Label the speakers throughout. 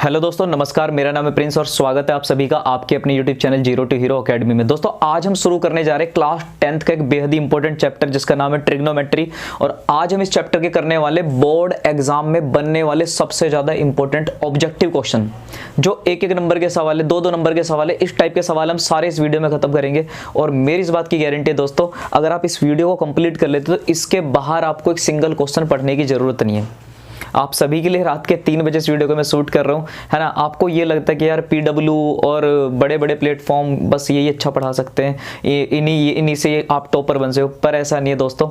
Speaker 1: Hello दोस्तों, नमस्कार। मेरा नाम है प्रिंस और स्वागत है आप सभी का आपके अपने YouTube channel zero to hero academy में। दोस्तों आज हम शुरू करने जा रहे हैं क्लास 10th का एक बेहद ही इंपॉर्टेंट चैप्टर जिसका नाम है ट्रिग्नोमेट्री। और आज हम इस चैप्टर के करने वाले बोर्ड एग्जाम में बनने वाले सबसे ज्यादा इंपॉर्टेंट ऑब्जेक्टिव क्वेश्चन, जो एक एक नंबर के सवाल है, दो नंबर के सवाल है, इस टाइप के सवाल हम सारे इस वीडियो में खत्म करेंगे। और मेरी इस बात की गारंटी है दोस्तों, अगर आप इस वीडियो को कंप्लीट कर लेते तो इसके बाहर आपको एक सिंगल क्वेश्चन पढ़ने की जरूरत नहीं है। आप सभी के लिए रात के 3 बजे इस वीडियो को मैं शूट कर रहा हूँ, है ना। आपको ये लगता है कि यार पीडब्ल्यू और बड़े बड़े प्लेटफॉर्म बस यही अच्छा पढ़ा सकते हैं, इन्हीं से आप टॉपर बन सकते हो, पर ऐसा नहीं है दोस्तों।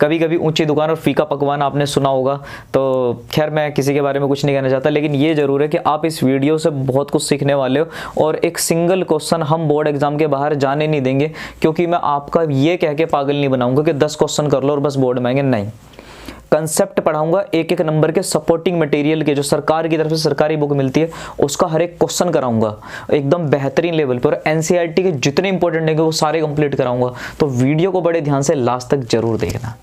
Speaker 1: कभी कभी ऊंची दुकान और फीका पकवान आपने सुना होगा, तो खैर मैं किसी के बारे में कुछ नहीं कहना चाहता, लेकिन ये जरूर है कि आप इस वीडियो से बहुत कुछ सीखने वाले हो। और एक सिंगल क्वेश्चन हम बोर्ड एग्जाम के बाहर जाने नहीं देंगे, क्योंकि मैं आपका ये कह के पागल नहीं बनाऊंगा कि 10 क्वेश्चन कर लो और बस बोर्ड में आएंगे, नहीं। कंसेप्ट पढ़ाऊंगा एक एक नंबर के, सपोर्टिंग मटेरियल के जो सरकार की तरफ से सरकारी बुक मिलती है उसका हर एक क्वेश्चन कराऊंगा एकदम बेहतरीन लेवल पर। एनसीईआरटी के जितने इंपॉर्टेंट है वो सारे कंप्लीट कराऊंगा, तो वीडियो को बड़े ध्यान से लास्ट तक जरूर देखना।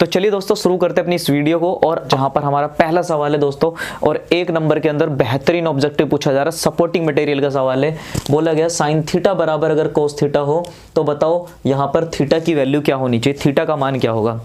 Speaker 1: तो चलिए दोस्तों शुरू करते हैं अपनी इस वीडियो को, और जहां पर हमारा पहला सवाल है दोस्तों, और एक नंबर के अंदर बेहतरीन ऑब्जेक्टिव पूछा जा रहा है, सपोर्टिंग मटेरियल का सवाल है। बोला गया साइन थीटा बराबर अगर कोस थीटा हो तो बताओ यहां पर थीटा की वैल्यू क्या होनी चाहिए, थीटा का मान क्या होगा।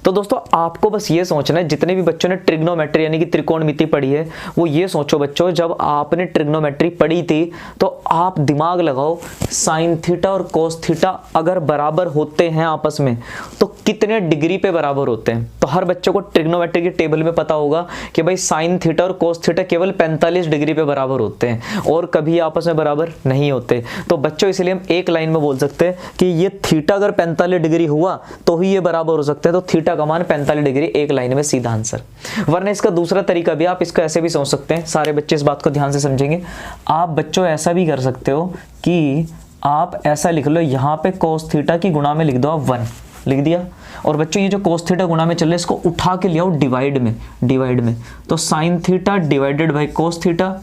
Speaker 1: तो दोस्तों आपको बस ये सोचना है, जितने भी बच्चों ने ट्रिग्नोमेट्री यानी कि त्रिकोणमिति पढ़ी है वो ये सोचो बच्चों, जब आपने ट्रिग्नोमेट्री पढ़ी थी तो आप दिमाग लगाओ, साइन थीटा और कोस थीटा अगर बराबर होते हैं आपस में तो कितने डिग्री पे बराबर होते हैं। तो हर बच्चों को ट्रिग्नोमेट्री की टेबल में पता होगा कि भाई साइन थीटा और कोस थीटा केवल 45 डिग्री पे बराबर होते हैं और कभी आपस में बराबर नहीं होते। तो बच्चों इसलिए हम एक लाइन में बोल सकते हैं कि ये थीटा अगर 45 डिग्री हुआ तो ही ये बराबर हो सकते हैं। तो थीटा का मान 45 डिग्री, एक लाइन में सीधा आंसर। वरना इसका दूसरा तरीका भी, आप इसको ऐसे भी सोच सकते हैं, सारे बच्चे इस बात को ध्यान से समझेंगे। आप बच्चों ऐसा भी कर सकते हो कि आप ऐसा लिख लो, यहां पे कोस थीटा की गुणा में लिख दो आप 1, लिख दिया। और बच्चों ये जो कोस थीटा गुणा में चल रहा है इसको उठा के ले आओ डिवाइड में, तो sine theta divided by cos theta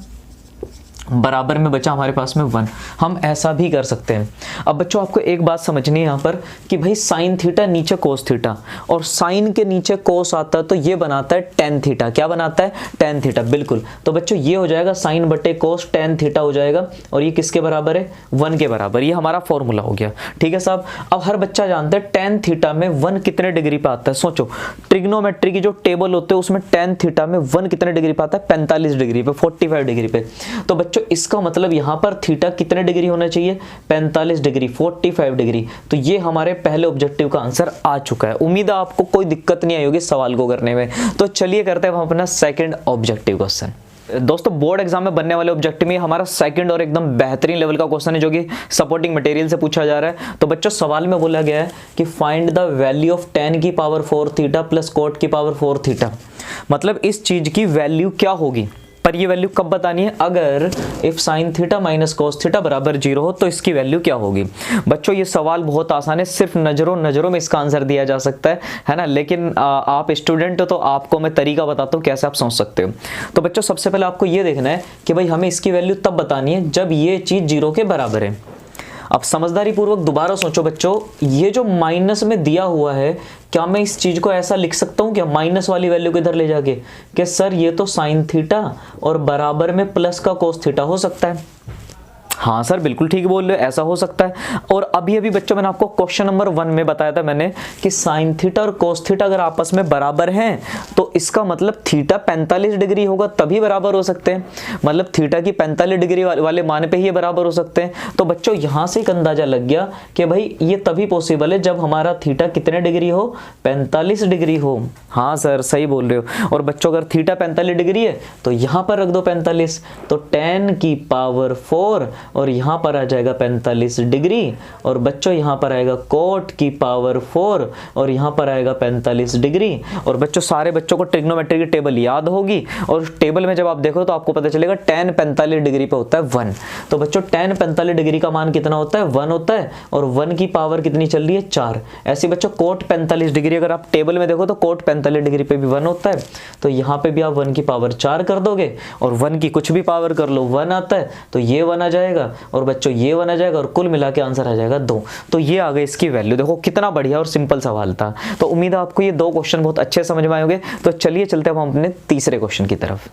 Speaker 1: बराबर में बचा हमारे पास में 1। हम ऐसा भी कर सकते हैं। अब बच्चों आपको एक बात समझनी है यहाँ पर कि भाई साइन थीटा नीचे कोस थीटा, और साइन के नीचे कोस आता है तो ये बनाता है टेन थीटा। क्या बनाता है? टेन थीटा, बिल्कुल। तो बच्चों ये हो जाएगा साइन बटे कोस टेन थीटा हो जाएगा, और ये किसके बराबर है? 1 के बराबर। ये हमारा फॉर्मूला हो गया, ठीक है साहब। अब हर बच्चा जानता है टेन थीटा में 1 कितने डिग्री पे आता है। सोचो ट्रिग्नोमेट्री की जो टेबल होते हैं उसमें टेन थीटा में 1 कितने डिग्री पे आता है? 45 डिग्री पे, 45 डिग्री पे। तो बच्चों इसका मतलब यहां पर थीटा कितने डिग्री होना चाहिए? 45 डिग्री, 45 डिग्री। तो ये हमारे पहले ऑब्जेक्टिव का आंसर आ चुका है। उम्मीद है आपको कोई दिक्कत नहीं आई होगी सवाल को करने में। तो चलिए करते हैं हम अपना सेकंड ऑब्जेक्टिव क्वेश्चन। दोस्तों बोर्ड एग्जाम में बनने वाले ऑब्जेक्टिव में हमारा सेकंड और एकदम बेहतरीन लेवल का क्वेश्चन है, जो कि सपोर्टिंग मटेरियल से पूछा जा रहा है। तो बच्चों सवाल में बोला गया है कि find the value of tan की पावर 4 थीटा प्लस cot की पावर 4 थीटा। मतलब इस चीज की वैल्यू क्या होगी, पर ये वैल्यू कब बतानी है? अगर if sine theta minus cos theta बराबर 0 हो तो इसकी वैल्यू क्या होगी। बच्चों ये सवाल बहुत आसान है, सिर्फ नजरों में इसका आंसर दिया जा सकता है ना। लेकिन आप स्टूडेंट हो तो आपको मैं तरीका बताता हूँ कैसे आप सोच सकते हो। तो बच्चों सबसे पहले आपको ये देखना है कि भाई हमें इसकी वैल्यू तब बतानी है जब ये चीज 0 के बराबर है। अब समझदारी पूर्वक दोबारा सोचो बच्चों, ये जो माइनस में दिया हुआ है, क्या मैं इस चीज को ऐसा लिख सकता हूं क्या माइनस वाली वैल्यू को इधर ले जाके कि सर ये तो साइन थीटा और बराबर में प्लस का कोस थीटा हो सकता है? हाँ सर बिल्कुल ठीक बोल रहे हो, ऐसा हो सकता है। और अभी बच्चों मैंने आपको क्वेश्चन नंबर 1 में बताया था मैंने कि साइन थीटा और कोस थीटा अगर आपस में बराबर हैं तो इसका मतलब थीटा 45 डिग्री होगा तभी बराबर हो सकते हैं। मतलब थीटा की 45 डिग्री वाले मान पे ही ये बराबर हो सकते हैं। तो बच्चों यहां से एक अंदाजा लग गया कि भाई ये तभी पॉसिबल है जब हमारा थीटा कितने डिग्री हो? 45 डिग्री हो। हाँ सर सही बोल रहे हो। और बच्चों अगर थीटा 45 डिग्री है तो यहां पर रख दो 45, तो 10 की पावर 4 और यहां पर आ जाएगा 45 डिग्री, और बच्चों यहां पर आएगा कोट की पावर 4 और यहां पर आएगा 45 डिग्री। और बच्चों सारे बच्चों को ट्रिग्नोमेट्री की टेबल याद होगी, और उस टेबल में जब आप देखो तो आपको पता चलेगा tan 45 डिग्री पे होता है 1। तो बच्चों tan 45 डिग्री का मान कितना होता है? 1 होता है, और 1 की पावर कितनी चल रही है? 4। ऐसे बच्चों कोट 45 डिग्री अगर आप टेबल में देखो तो कोट 45 डिग्री पे भी 1 होता है, तो यहाँ पे भी आप 1 की पावर 4 कर दोगे, और 1 की कुछ भी पावर कर लो 1 आता है, तो ये 1 आ जाएगा, और बच्चों ये 1 आ जाएगा, और कुल मिला के आंसर आ जाएगा 2। तो ये आ गई इसकी वैल्यू। देखो कितना बढ़िया और सिंपल सवाल था। तो उम्मीद है आपको ये 2 क्वेश्चन बहुत अच्छे समझ में आए होंगे। तो चलिए चलते हैं हम अपने तीसरे क्वेश्चन की तरफ।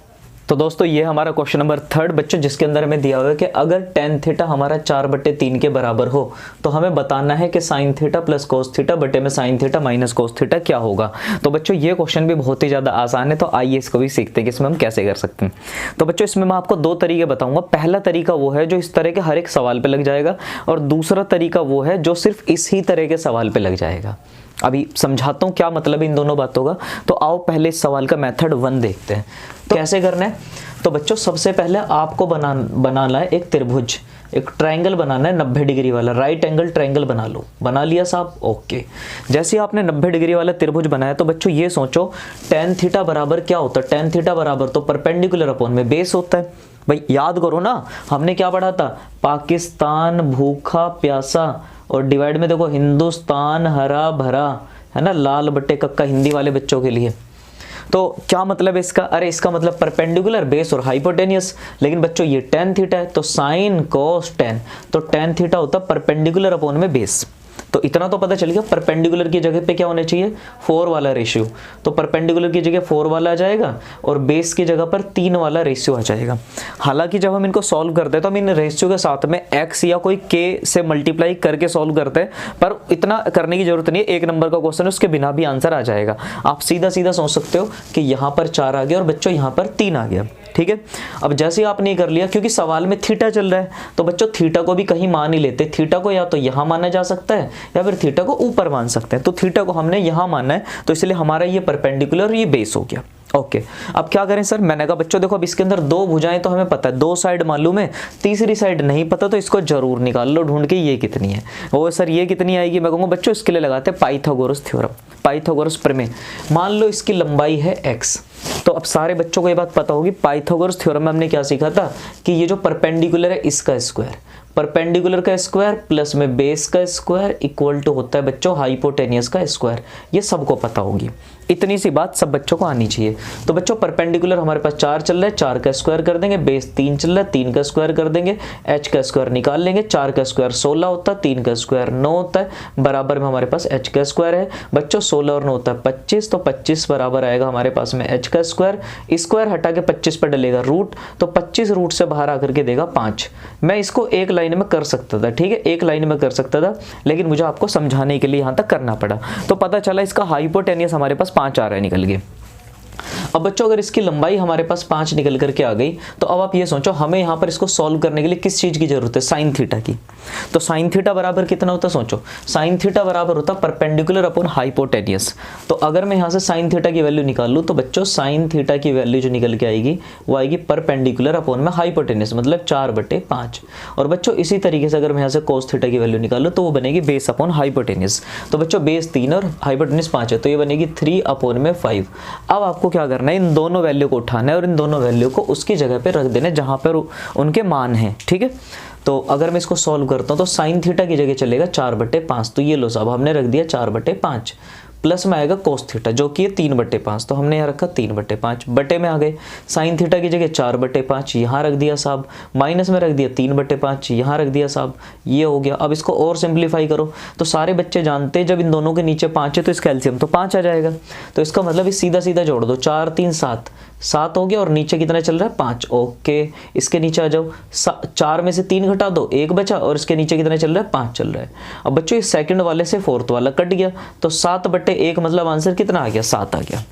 Speaker 1: तो दोस्तों ये हमारा क्वेश्चन नंबर 3 बच्चों, जिसके अंदर हमें दिया हुआ है कि अगर tan थीटा हमारा 4/3 के बराबर हो तो हमें बताना है कि sin theta plus cos theta बटे में sin theta minus cos theta क्या होगा। तो बच्चों ये क्वेश्चन भी बहुत ही ज़्यादा आसान है, तो आइए इसको भी सीखते हैं कि इसमें हम कैसे कर सकते हैं। तो बच्चों इसमें मैं आपको 2 तरीके बताऊंगा। पहला तरीका वो है जो इस तरह के हर एक सवाल पर लग जाएगा, और दूसरा तरीका वो है जो सिर्फ इसी तरह के सवाल पर लग जाएगा। अभी समझाता हूँ क्या मतलब है इन दोनों बातों का। तो आओ पहले इस सवाल का मेथड 1 देखते हैं। तो कैसे करना है, तो बच्चों सबसे पहले आपको बनाना है एक त्रिभुज, एक ट्रायंगल बनाना है 90 डिग्री वाला, राइट एंगल ट्रायंगल बना लो। बना लिया साहब, ओके। जैसे आपने 90 डिग्री वाला त्रिभुज बनाया तो बच्चों ये सोचो tan थीटा बराबर क्या होता है। tan थीटा बराबर तो परपेंडिकुलर अपॉन में बेस होता है। भाई याद करो ना, हमने क्या पढ़ा था, पाकिस्तान भूखा प्यासा और डिवाइड में देखो हिंदुस्तान हरा भरा, है ना, लाल बट्टे कक्का हिंदी वाले बच्चों के लिए। तो क्या मतलब है इसका, अरे इसका मतलब परपेंडिकुलर बेस और हाइपोटेनियस। लेकिन बच्चों ये tan थीटा है तो साइन कोस tan, तो tan थीटा होता है परपेंडिकुलर अपॉन में बेस। तो इतना तो पता चल गया, परपेंडिकुलर की जगह पे क्या होना चाहिए, 4 वाला रेशियो। तो परपेंडिकुलर की जगह 4 वाला आ जाएगा और बेस की जगह पर 3 वाला रेशियो आ जाएगा। हालांकि जब हम इनको सॉल्व करते हैं तो हम इन रेशियो के साथ में x या कोई k से मल्टीप्लाई करके सॉल्व करते हैं, पर इतना करने की जरूरत नहीं है। 1 नंबर का क्वेश्चन है, उसके बिना भी आंसर आ जाएगा। आप सीधा सीधा सोच सकते हो कि यहाँ पर 4 आ गया और बच्चों यहाँ पर 3 आ गया, ठीक है। अब जैसे आपने ये कर लिया, क्योंकि सवाल में थीटा चल रहा है तो बच्चों थीटा को भी कहीं मान ही लेते। थीटा को या तो यहाँ माना जा सकता है या फिर थीटा को ऊपर मान सकते हैं। तो थीटा को हमने यहाँ माना है, तो इसलिए हमारा ये परपेंडिकुलर और ये बेस हो गया। ओके, अब क्या करें सर, मैंने कहा बच्चों देखो अब इसके अंदर 2 भुजाएं तो हमें पता है, 2 साइड मालूम है, तीसरी साइड नहीं पता, तो इसको जरूर निकाल लो ढूंढ के ये कितनी है। वो सर ये कितनी आएगी, मैं कहूँगा बच्चों इसके लिए लगाते हैं पाइथागोरस थ्योरम, पाइथागोरस प्रमेय। मान लो इसकी लंबाई है x, तो अब सारे बच्चों को ये बात पता होगी, पाइथागोरस थ्योरम में हमने क्या सीखा था कि ये जो परपेंडिकुलर है इसका स्क्वायर, परपेंडिकुलर का स्क्वायर प्लस में बेस का स्क्वायर इक्वल टू होता है बच्चों हाइपोटेनियस का स्क्वायर। ये सबको पता होगी, इतनी सी बात सब बच्चों को आनी चाहिए। तो बच्चों परपेंडिकुलर हमारे पास 4 चल रहा है, 4 का स्क्वायर कर देंगे, बेस 3 चल रहा है, 3 का स्क्वायर कर देंगे, h का स्क्वायर निकाल लेंगे, 4 का स्क्वायर 16 होता है, 3 का स्क्वायर 9 होता है, बराबर में हमारे पास h का स्क्वायर है। बच्चों 16 और 9 होता है 25, तो 25 बराबर आएगा हमारे पास में h का स्क्वायर, स्क्वायर हटा के 25 पर डलेगा रूट, तो 25 रूट से बाहर आकर के देगा 5। मैं इसको एक लाइन में कर सकता था, ठीक है, एक लाइन में कर सकता था, लेकिन मुझे आपको समझाने के लिए यहाँ तक करना पड़ा। तो पता चला इसका हाइपोटेनियस हमारे पास 5 आ रहा है निकल के। अब बच्चों अगर इसकी लंबाई हमारे पास 5 निकल करके आ गई, तो अब आप ये सोचो हमें यहाँ पर इसको सॉल्व करने के लिए किस चीज़ की जरूरत है, साइन थीटा की। तो साइन थीटा बराबर कितना होता है, सोचो साइन थीटा बराबर होता है परपेंडिकुलर अपॉन हाइपोटेनियस। तो अगर मैं यहाँ से साइन थीटा की वैल्यू निकाल लूँ तो बच्चों साइन थीटा की वैल्यू जो निकल के आएगी वो आएगी परपेंडिकुलर अपॉन में हाइपोटेनियस, मतलब 4/5। और बच्चों इसी तरीके से अगर मैं यहाँ से कोस थीटा की वैल्यू निकाल लूँ तो वो बनेगी बेस अपॉन हाइपोटेनियस। तो बच्चों बेस 3 और हाइपोटेनियस 5 है, तो ये बनेगी 3/5। अब आपको क्या करना है, इन दोनों वैल्यू को उठाना है और इन दोनों वैल्यू को उसकी जगह पे रख देना जहां पर उनके मान हैं, ठीक है। तो अगर मैं इसको सॉल्व करता हूं तो साइन थीटा की जगह चलेगा 4/5, तो ये लो साहब हमने रख दिया 4/5, प्लस में आएगा कोस थीटा जो कि है 3/5, तो हमने यहाँ रखा 3/5, बटे में आ गए साइन थीटा की जगह 4/5 यहाँ रख दिया साहब, माइनस में रख दिया 3/5 यहाँ रख दिया साहब, ये हो गया। अब इसको और सिंप्लीफाई करो, तो सारे बच्चे जानते हैं जब इन दोनों के नीचे 5 है तो इसका एलसीएम तो 5 आ जाएगा। तो इसका मतलब इस सीधा सीधा जोड़ दो, 4 3 7, 7 हो गया और नीचे कितना चल रहा है 5। ओके, इसके नीचे आ जाओ, 4 में से 3 घटा दो 1 बचा और इसके नीचे कितना चल रहा है 5 चल रहा है। अब बच्चों इस सेकंड वाले से फोर्थ वाला कट गया, तो 7/1 मतलब आंसर कितना आ गया 7 आ गया।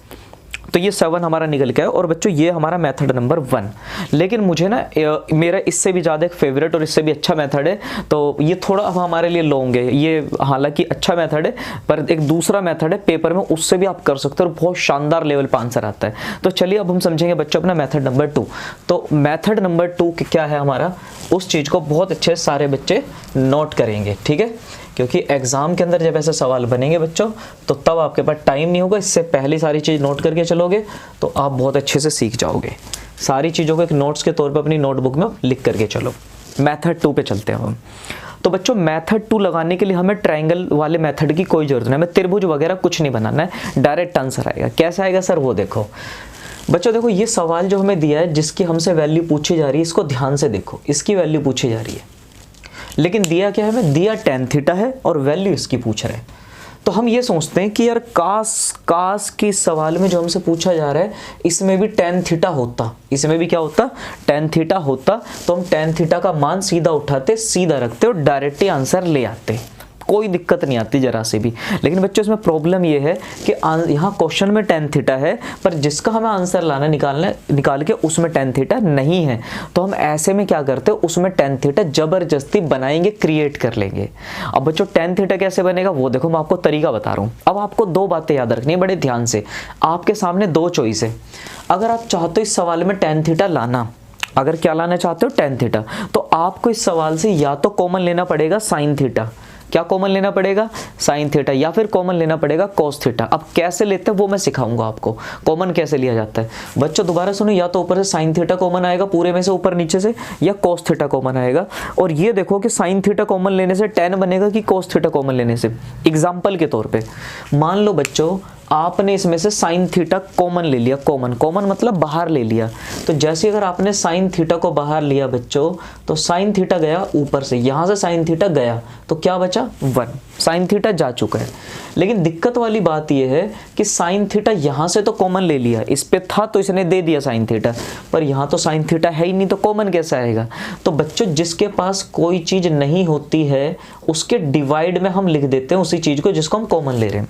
Speaker 1: तो ये 7 हमारा निकल गया। और बच्चों ये हमारा मेथड नंबर 1। लेकिन मुझे ना मेरा इससे भी ज़्यादा एक फेवरेट और इससे भी अच्छा मेथड है, तो ये थोड़ा अब हमारे लिए लॉन्ग है, ये हालांकि अच्छा मेथड है पर एक दूसरा मेथड है पेपर में, उससे भी आप कर सकते हो और बहुत शानदार लेवल पर आंसर आता है। तो चलिए अब हम समझेंगे बच्चों अपना मेथड नंबर 2। तो मेथड नंबर 2 क्या है हमारा, उस चीज़ को बहुत अच्छे सारे बच्चे नोट करेंगे, ठीक है, क्योंकि एग्जाम के अंदर जब ऐसे सवाल बनेंगे बच्चों तो तब आपके पास टाइम नहीं होगा। इससे पहले सारी चीज़ नोट करके चलोगे तो आप बहुत अच्छे से सीख जाओगे। सारी चीज़ों को एक नोट्स के तौर पर अपनी नोटबुक में लिख करके चलो। मेथड 2 पे चलते हैं हम। तो बच्चों मेथड 2 लगाने के लिए हमें ट्रायंगल वाले मेथड की कोई जरूरत नहीं, हमें त्रिभुज वगैरह कुछ नहीं बनाना है, डायरेक्ट आंसर आएगा। कैसा आएगा सर वो देखो बच्चों, देखो ये सवाल जो हमें दिया है जिसकी हमसे वैल्यू पूछी जा रही है, इसको ध्यान से देखो, इसकी वैल्यू पूछी जा रही है, लेकिन दिया क्या है हमें, दिया tan थीटा है और वैल्यू इसकी पूछ रहे हैं। तो हम ये सोचते हैं कि यार काश की सवाल में जो हमसे पूछा जा रहा है इसमें भी tan थीटा होता, इसमें भी क्या होता, tan थीटा होता, तो हम tan थीटा का मान सीधा उठाते, सीधा रखते और डायरेक्टली आंसर ले आते, कोई दिक्कत नहीं आती जरा से भी। लेकिन बच्चों इसमें प्रॉब्लम ये है कि यहाँ क्वेश्चन में tan थीटा है, पर जिसका हमें आंसर लाना निकाल के उसमें tan थीटा नहीं है, तो हम ऐसे में क्या करते हैं, उसमें tan थीटा जबरदस्ती बनाएंगे, क्रिएट कर लेंगे। अब बच्चों tan थीटा कैसे बनेगा वो देखो, मैं आपको तरीका बता रहा हूँ। अब आपको दो बातें याद रखनी है बड़े ध्यान से। आपके सामने दो चॉइस है, अगर आप चाहते हो इस सवाल में tan थीटा लाना, अगर क्या लाना चाहते हो tan थीटा, तो आपको इस सवाल से या तो कॉमन लेना पड़ेगा sin थीटा, क्या कॉमन लेना पड़ेगा, साइन थीटा, या फिर कॉमन लेना पड़ेगा कोस थीटा। अब कैसे लेते हैं वो मैं सिखाऊंगा आपको, कॉमन कैसे लिया जाता है। बच्चों दोबारा सुनो, या तो ऊपर से साइन थीटा कॉमन आएगा पूरे में से ऊपर नीचे से, या कोस थीटा कॉमन आएगा। और ये देखो कि साइन थीटा कॉमन लेने से tan बनेगा कि कोस थीटा कॉमन लेने से। एग्जाम्पल के तौर पर मान लो बच्चों आपने इसमें से साइन थीटा कॉमन ले लिया, कॉमन मतलब बाहर ले लिया। तो जैसे अगर आपने साइन थीटा को बाहर लिया बच्चों, तो साइन थीटा गया ऊपर से, यहां से साइन थीटा गया, तो क्या बचा 1, साइन थीटा जा चुका है। लेकिन दिक्कत वाली बात यह है कि साइन थीटा यहां से तो कॉमन ले लिया, इस पे था तो इसने दे दिया साइन थीटा, पर यहां तो साइन थीटा है ही नहीं, तो कॉमन कैसे आएगा। तो बच्चों जिसके पास कोई चीज नहीं होती है उसके डिवाइड में हम लिख देते हैं उसी चीज को जिसको हम कॉमन ले रहे हैं।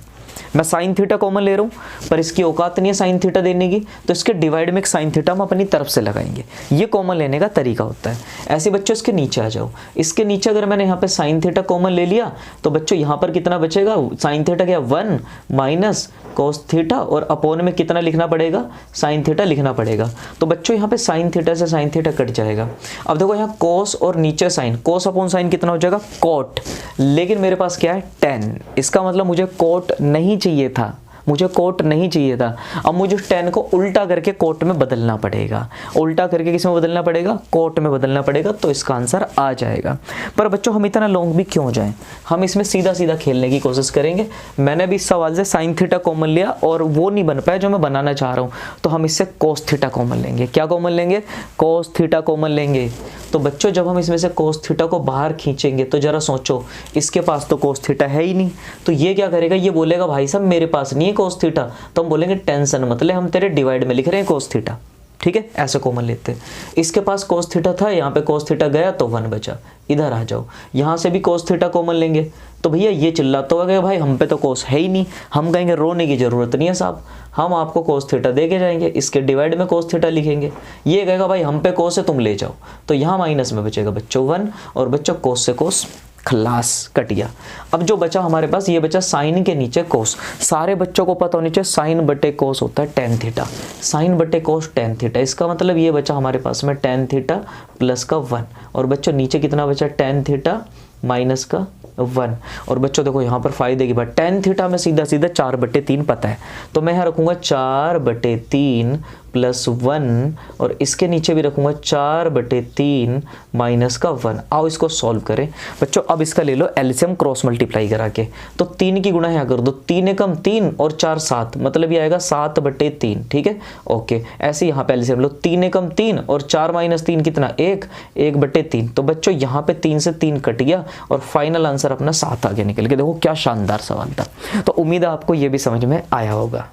Speaker 1: मैं साइन थीटा कॉमन ले रहा हूं, पर इसकी औकात नहीं है साइन थीटा देने की, तो इसके डिवाइड में एक साइन थीटा हम अपनी तरफ से लगाएंगे। ये कॉमन लेने का तरीका होता है। ऐसे बच्चों इसके नीचे आ जाओ, इसके नीचे अगर मैंने यहाँ पे साइन थीटा कॉमन ले लिया, तो बच्चों यहाँ पर कितना बचेगा, साइन थीटा क्या 1 माइनस कोस थीटा, और अपोन में कितना लिखना पड़ेगा, साइन थीटा लिखना पड़ेगा। तो बच्चों यहाँ पे साइन थीटा से साइन थीटा कट जाएगा। अब देखो यहाँ कोस और नीचे साइन, कोस अपॉन साइन कितना हो जाएगा, कोट। लेकिन मेरे पास क्या है tan, इसका मतलब मुझे कोट नहीं चाहिए था, मुझे कोट नहीं चाहिए था। अब मुझे tan को उल्टा करके कोट में बदलना पड़ेगा, उल्टा करके किस में बदलना पड़ेगा, कोट में बदलना पड़ेगा, तो इसका आंसर आ जाएगा। पर बच्चों हम इतना लॉन्ग भी क्यों जाएं, हम इसमें सीधा सीधा खेलने की कोशिश करेंगे। मैंने भी इस सवाल से साइन थीटा कॉमन लिया और वो नहीं बन पाया जो मैं बनाना चाह रहा हूँ, तो हम इससे कोस थीटा कॉमन लेंगे। क्या कॉमन लेंगे, कोस थीटा कॉमन लेंगे। तो बच्चों जब हम इसमें से कोस थीटा को बाहर खींचेंगे तो जरा सोचो, इसके पास तो कोस थीटा है ही नहीं, तो ये क्या करेगा, ये बोलेगा भाई साहब मेरे पास नहीं है कोस थीटा, तो हम बोलेंगे टेंशन मतलब हम तेरे डिवाइड में लिख रहे हैं कोस थीटा, ठीक है, ऐसे कॉमन लेते हैं। इसके पास कोस थीटा था, यहाँ पे कोस थीटा गया तो 1 बचा। इधर आ जाओ, यहाँ से भी कोस थीटा कॉमन लेंगे, तो भैया ये चिल्लाता होगा भाई हम पे तो कोस है ही नहीं। हम कहेंगे रोने की जरूरत नहीं है साहब, हम आपको कोस थीटा दे के जाएंगे, इसके डिवाइड में कोस थीटा लिखेंगे। ये कहेगा भाई हम पे कोस है तुम ले जाओ, तो यहाँ माइनस में बचेगा बच्चों 1, और बच्चों कोस से कोस खलास कट गया। अब जो बचा हमारे पास, ये बचा साइन के नीचे कोस। सारे बच्चों को पता होनी चाहिए साइन बटे कोस होता है tan थीटा, साइन बटे कोस tan थीटा। इसका मतलब ये बचा हमारे पास में tan थीटा प्लस का 1, और बच्चों नीचे कितना बचा, tan थीटा माइनस का 1। और बच्चों देखो यहाँ पर फायदे की बात, tan थीटा में सीधा सीधा 4/3 पता है, तो मैं यहाँ रखूंगा 4/3 प्लस 1, और इसके नीचे भी रखूंगा 4/3 माइनस का 1। आओ इसको सॉल्व करें बच्चों। अब इसका ले लो एलसीएम क्रॉस मल्टीप्लाई करा के, तो 3 की गुणा यहाँ कर दो, 3 एकम 3 और 4 7, मतलब ये आएगा 7/3, ठीक है, ओके। ऐसे यहाँ पे एलसीएम लो, 3 एकम 3 और 4 माइनस 3 कितना 1, 1/3। तो बच्चों यहाँ पे 3 से 3 कट गया और फाइनल आंसर अपना 7 आगे निकल के। देखो क्या शानदार सवाल था। तो उम्मीद है आपको ये भी समझ में आया होगा।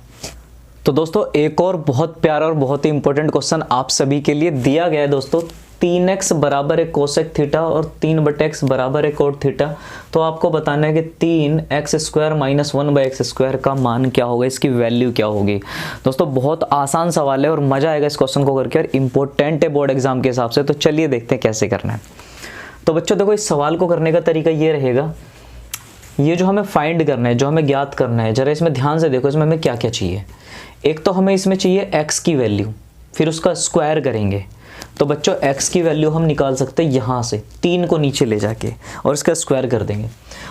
Speaker 1: तो दोस्तों एक और बहुत प्यारा और बहुत ही इंपॉर्टेंट क्वेश्चन आप सभी के लिए दिया गया है दोस्तों। 3x बराबर है कोसेक थीटा और 3/x बराबर है कोट थीटा। तो आपको बताना है कि 3x² माइनस 1/x² का मान क्या होगा, इसकी वैल्यू क्या होगी। दोस्तों बहुत आसान सवाल है और मजा आएगा इस क्वेश्चन को करके, और इम्पोर्टेंट है बोर्ड एग्जाम के हिसाब से। तो चलिए देखते हैं कैसे करना है। तो बच्चों देखो इस सवाल को करने का तरीका ये रहेगा, ये जो हमें फाइंड करना है, जो हमें ज्ञात करना है, जरा इसमें ध्यान से देखो, इसमें हमें क्या क्या चाहिए। एक तो हमें इसमें चाहिए x की वैल्यू, फिर उसका स्क्वायर करेंगे। तो बच्चों x की वैल्यू हम निकाल सकते हैं यहाँ से 3 को नीचे ले जाके, और इसका स्क्वायर कर देंगे।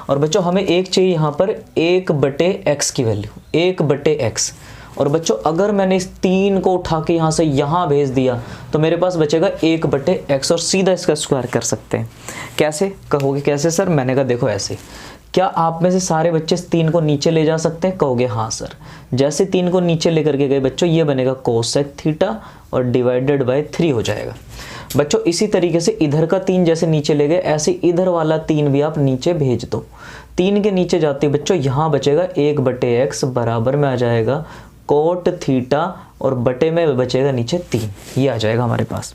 Speaker 1: और बच्चों हमें एक चाहिए यहाँ पर 1/x की वैल्यू, 1/x। और बच्चों अगर मैंने इस 3 को उठा के यहाँ से यहाँ भेज दिया तो मेरे पास बचेगा 1/x, और सीधा इसका स्क्वायर कर सकते हैं। कैसे कहोगे, कैसे सर? मैंने कहा देखो ऐसे। क्या आप में से सारे बच्चे इस 3 को नीचे ले जा सकते हैं? कहोगे हाँ सर। जैसे 3 को नीचे लेकर के गए बच्चों, ये बनेगा कोसेक थीटा और डिवाइडेड बाय 3 हो जाएगा। बच्चों इसी तरीके से इधर का 3 जैसे नीचे ले गए, ऐसे इधर वाला 3 भी आप नीचे भेज दो। 3 के नीचे जाते बच्चों यहाँ बचेगा 1/x बराबर में आ जाएगा कोट थीटा और बटे में बचेगा नीचे 3। ये आ जाएगा हमारे पास।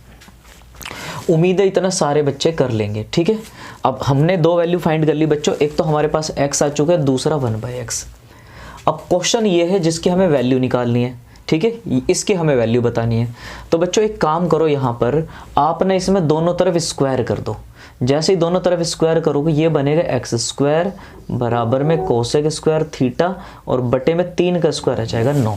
Speaker 1: उम्मीद है इतना सारे बच्चे कर लेंगे। ठीक है, अब हमने 2 वैल्यू फाइंड कर ली बच्चों, एक तो हमारे पास x आ चुका है, दूसरा 1/x। अब क्वेश्चन ये है जिसकी हमें वैल्यू निकालनी है। ठीक है, इसकी हमें वैल्यू बतानी है। तो बच्चों एक काम करो, यहाँ पर आपने इसमें दोनों तरफ स्क्वायर कर दो। जैसे ही दोनों तरफ स्क्वायर करोगे ये बनेगा x² बराबर में कोसेक स्क्वायर थीटा और बटे में 3 का स्क्वायर आ जाएगा 9।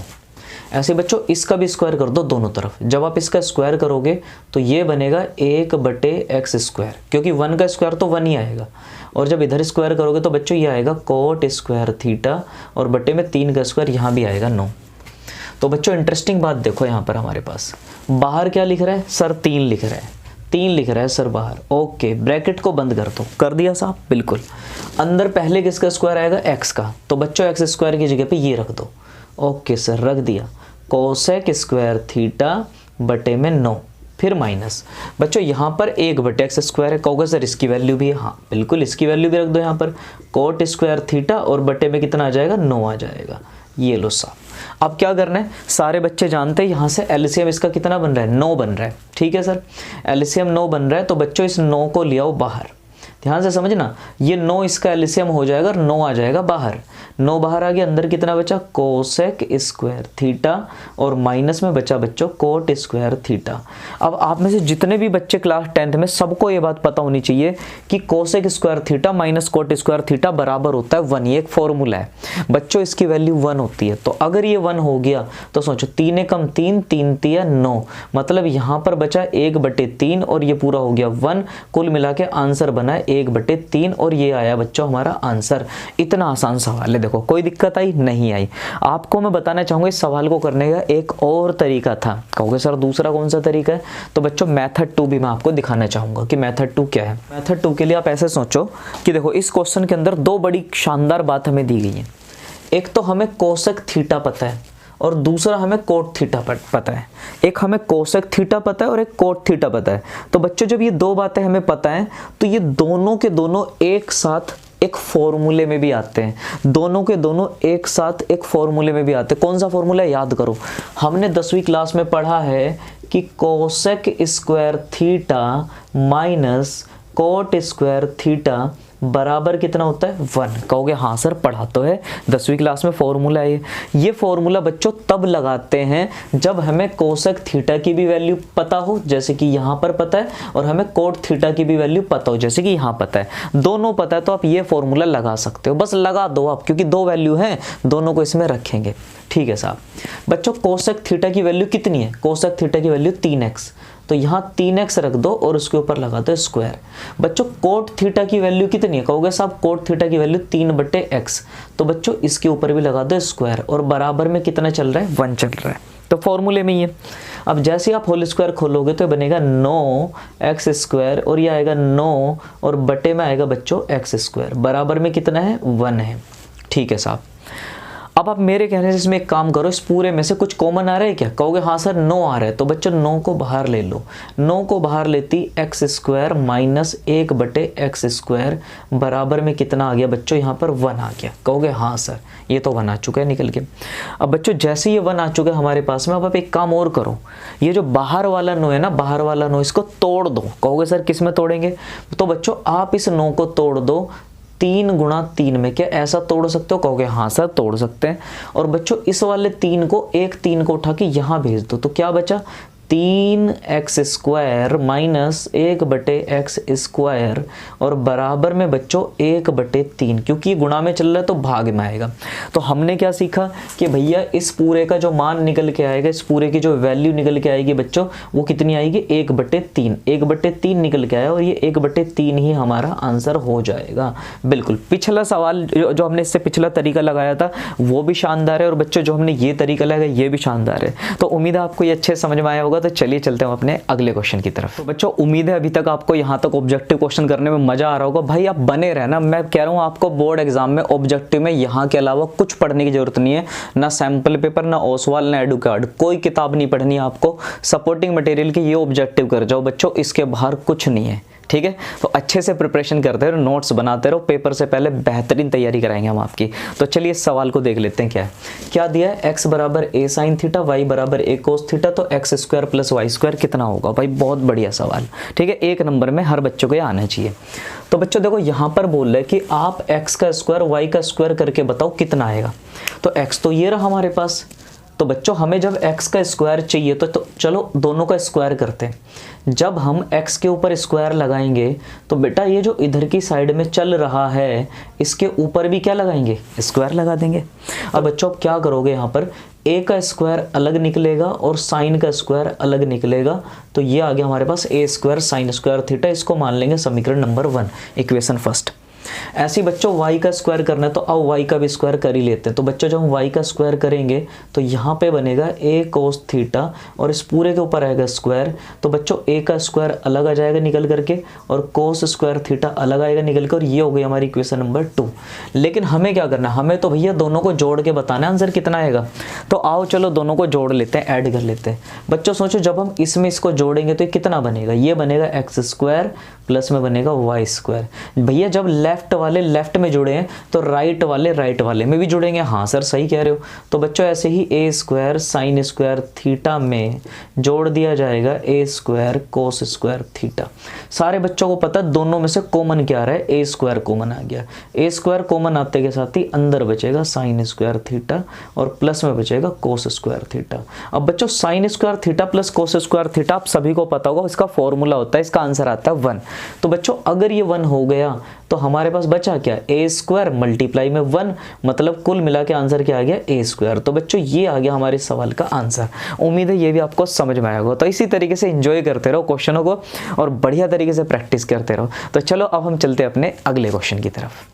Speaker 1: ऐसे बच्चों इसका भी स्क्वायर कर दो दोनों तरफ। जब आप इसका स्क्वायर करोगे तो ये बनेगा 1/x², क्योंकि 1 का स्क्वायर तो 1 ही आएगा। और जब इधर स्क्वायर करोगे तो बच्चों ये आएगा कोट स्क्वायर थीटा और बटे में 3 का स्क्वायर, यहाँ भी आएगा 9। तो बच्चों इंटरेस्टिंग बात देखो, यहाँ पर हमारे पास बाहर क्या लिख रहा है सर, 3 लिख रहा है, 3 लिख रहा है सर बाहर। ओके, ब्रैकेट को बंद कर दो। कर दिया साहब, बिल्कुल। अंदर पहले किसका स्क्वायर आएगा, x का, तो बच्चों x² की जगह पे ये रख दो। ओके सर, रख दिया कोसेक स्क्वायर थीटा बटे में 9, फिर माइनस। बच्चों यहाँ पर 1/x² है, कहोगे सर इसकी वैल्यू भी है। हाँ बिल्कुल, इसकी वैल्यू भी रख दो यहाँ पर, कोट स्क्वायर थीटा और बटे में कितना आ जाएगा, 9 आ जाएगा। ये लो साहब। अब क्या करना है, सारे बच्चे जानते हैं यहाँ से एलसीएम इसका कितना बन रहा है, 9 बन रहा है। ठीक है सर, एलसीएम 9 बन रहा है, तो बच्चों इस 9 को ले आओ बाहर। ध्यान से समझना, ये 9 इसका एलसीएम हो जाएगा, 9 आ जाएगा बाहर। 9 बाहर आ गया, अंदर कितना बचा, कोसेक स्क्वायर थीटा और माइनस में बचा बच्चों कोट स्क्वायर थीटा। अब आप में से जितने भी बच्चे क्लास 10th में, सबको ये बात पता होनी चाहिए कि cosec square theta minus cot square theta बराबर होता है 1। ये एक फॉर्मूला है बच्चों, इसकी वैल्यू 1 होती है। तो अगर ये 1 हो गया तो सोचो 3 कम 3, 3 तिया 9, मतलब यहाँ पर बचा 1/3 और ये पूरा हो गया 1। कुल मिला के आंसर बना 1/3 और ये आया बच्चों हमारा आंसर। इतना आसान सवाल है। देखो कोई दिक्कत आई नहीं आई। आपको मैं बताना चाहूंगा इस सवाल को करने का एक और तरीका था। कहोगे सर दूसरा कौन सा तरीका है, तो बच्चों मेथड 2 भी मैं आपको दिखाना चाहूंगा कि मेथड 2 क्या है। मेथड 2 के लिए आप ऐसे सोचो कि देखो इस क्वेश्चन के अंदर 2 बड़ी शानदार बात हमें दी गई है। एक तो हमें कोसेक थीटा पता है और दूसरा हमें कोट थीटा पता है। एक हमें कोसेक थीटा पता है और एक कोट थीटा पता है। तो बच्चों जब ये 2 बातें हमें पता है तो ये दोनों के दोनों एक साथ एक फॉर्मूले में भी आते हैं। दोनों के दोनों एक साथ एक फॉर्मूले में भी आते हैं। कौन सा फॉर्मूला याद करो, हमने 10वीं क्लास में पढ़ा है कि cosec square theta minus cot square theta बराबर कितना होता है 1। कहोगे हाँ सर पढ़ा तो है, 10वीं क्लास में फॉर्मूला है ये फॉर्मूला बच्चों तब लगाते हैं जब हमें कोसेक थीटा की भी वैल्यू पता हो, जैसे कि यहाँ पर पता है, और हमें कोट थीटा की भी वैल्यू पता हो, जैसे कि यहाँ पता है। दोनों पता है तो आप ये फॉर्मूला लगा सकते हो, बस लगा दो आप, क्योंकि 2 वैल्यू हैं, दोनों को इसमें रखेंगे। ठीक है साहब। बच्चों कोसेक थीटा की वैल्यू कितनी है, कोसेक थीटा की वैल्यू 3x, तो यहाँ 3x रख दो और उसके ऊपर लगा दो स्क्वायर। बच्चों कोट थीटा की वैल्यू कितनी है, कहोगे साहब कोट थीटा की वैल्यू 3/x, तो बच्चों इसके ऊपर भी लगा दो स्क्वायर और बराबर में कितना चल रहा है 1 चल रहा है, तो फॉर्मूले में ये। अब जैसे आप होल स्क्वायर खोलोगे तो बनेगा 9x² और ये आएगा 9 और बटे में आएगा बच्चों x² बराबर में कितना है 1 है। ठीक है साहब। अब आप मेरे कहने से इसमें एक काम करो, इस पूरे में से कुछ कॉमन आ रहा है क्या, कहोगे हाँ सर 9 आ रहा है, तो बच्चों 9 को बाहर ले लो। 9 को बाहर लेती x² माइनस 1/x² बराबर में कितना आ गया बच्चों, यहाँ पर 1 आ गया। कहोगे हाँ सर ये तो 1 आ चुका है निकल के। अब बच्चों जैसे ये 1 आ चुका है हमारे पास में, अब आप एक काम और करो, ये जो बाहर वाला 9 है ना, बाहर वाला 9 इसको तोड़ दो। कहोगे सर किस में तोड़ेंगे, तो बच्चों आप इस 9 को तोड़ दो 3 गुणा 3 में, क्या ऐसा तोड़ सकते हो, कहोगे हाँ सर तोड़ सकते हैं। और बच्चों इस वाले 3 को, एक 3 को उठा के यहाँ भेज दो, तो क्या बचा 3x² माइनस 1/x² और बराबर में बच्चों 1/3, क्योंकि ये गुणा में चल रहा है तो भाग में आएगा। तो हमने क्या सीखा कि भैया इस पूरे का जो मान निकल के आएगा, इस पूरे की जो वैल्यू निकल के आएगी बच्चों, वो कितनी आएगी 1/3। 1/3 निकल के आया और ये 1/3 ही हमारा आंसर हो जाएगा। बिल्कुल पिछला सवाल जो हमने इससे पिछला तरीका लगाया था वो भी शानदार है, और बच्चों जो हमने ये तरीका लगाया ये भी शानदार है। तो उम्मीद है आपको ये अच्छे समझ में आया होगा। होगा। तो चलिए चलते हैं अपने अगले क्वेश्चन की तरफ। तो बच्चों उम्मीद है अभी तक आपको यहाँ तक ऑब्जेक्टिव क्वेश्चन करने में मजा आ रहा होगा। भाई आप बने रहना, मैं कह रहा हूँ आपको बोर्ड एग्जाम में ऑब्जेक्टिव में यहाँ के अलावा कुछ पढ़ने की जरूरत नहीं है, ना सैंपल पेपर, ना ओसवाल, ना एडू कार्ड, कोई किताब नहीं पढ़नी आपको। सपोर्टिंग मटेरियल की ये ऑब्जेक्टिव कर जाओ बच्चों, इसके बाहर कुछ नहीं है, ठीक है। तो अच्छे से प्रिपरेशन करते रहो, नोट्स बनाते रहो, पेपर से पहले बेहतरीन तैयारी कराएंगे हम आपकी। तो चलिए इस सवाल को देख लेते हैं। क्या दिया है, x बराबर a sin थीटा, y बराबर a cos थीटा, तो x square plus Y square कितना होगा। भाई बहुत बढ़िया सवाल, ठीक है, एक नंबर में हर बच्चों को ये आना चाहिए। तो बच्चों देखो यहाँ पर बोल रहे हैं कि आप x का स्क्वायर y का स्क्वायर करके बताओ कितना आएगा। तो x तो ये रहा हमारे पास। तो बच्चों हमें जब x का स्क्वायर चाहिए तो चलो दोनों का स्क्वायर करते हैं। जब हम x के ऊपर स्क्वायर लगाएंगे तो बेटा ये जो इधर की साइड में चल रहा है इसके ऊपर भी क्या लगाएंगे, स्क्वायर लगा देंगे। अब बच्चों आप क्या करोगे, यहाँ पर a का स्क्वायर अलग निकलेगा और साइन का स्क्वायर अलग निकलेगा। तो ये आ गया हमारे पास a square sine square theta, इसको मान लेंगे समीकरण नंबर 1, इक्वेशन फर्स्ट। ऐसे ही बच्चों y का स्क्वायर करना है तो अब y का भी स्क्वायर कर ही लेते हैं। तो बच्चों जब हम y का स्क्वायर करेंगे तो यहाँ पे बनेगा a cos थीटा और इस पूरे के ऊपर आएगा स्क्वायर। तो बच्चों a का स्क्वायर अलग आ जाएगा निकल करके और cos स्क्वायर थीटा अलग आएगा निकल कर, ये हो गई हमारी इक्वेशन नंबर 2। लेकिन हमें क्या करना है, हमें तो भैया दोनों को जोड़ के बताना है आंसर कितना आएगा। तो आओ चलो दोनों को जोड़ लेते हैं, ऐड कर लेते हैं। बच्चों सोचो जब हम इसमें इसको जोड़ेंगे तो ये कितना बनेगा, ये बनेगा एक्स स्क्वायर प्लस में बनेगा वाई स्क्वायर। भैया जब लेफ्ट वाले लेफ्ट में जुड़े हैं तो राइट वाले में भी जुड़ेंगे। हाँ सर सही कह रहे हो। तो बच्चों ऐसे ही ए स्क्वायर साइन स्क्वायर थीटा में जोड़ दिया जाएगा ए स्क्वायर कोस स्क्वायर थीटा। सारे बच्चों को पता है दोनों में से कॉमन क्या आ रहा है, ए स्क्वायर कॉमन आ गया। ए स्क्वायर कॉमन आते के साथ ही अंदर बचेगा साइन स्क्वायर थीटा और प्लस में बचेगा कोस स्क्वायर थीटा। अब बच्चों sine square theta plus cos square theta आप सभी को पता होगा, इसका फॉर्मूला होता है, इसका आंसर आता है 1। तो बच्चों अगर ये 1 हो गया तो हमारे पास बचा क्या, ए स्क्वायर मल्टीप्लाई में 1, मतलब कुल मिला के आंसर क्या आ गया, ए स्क्वायर। तो बच्चों ये आ गया हमारे सवाल का आंसर। उम्मीद है ये भी आपको समझ में आया होगा। तो इसी तरीके से एंजॉय करते रहो क्वेश्चनों को और बढ़िया तरीके से प्रैक्टिस करते रहो। तो चलो अब हम चलते हैं अपने अगले क्वेश्चन की तरफ।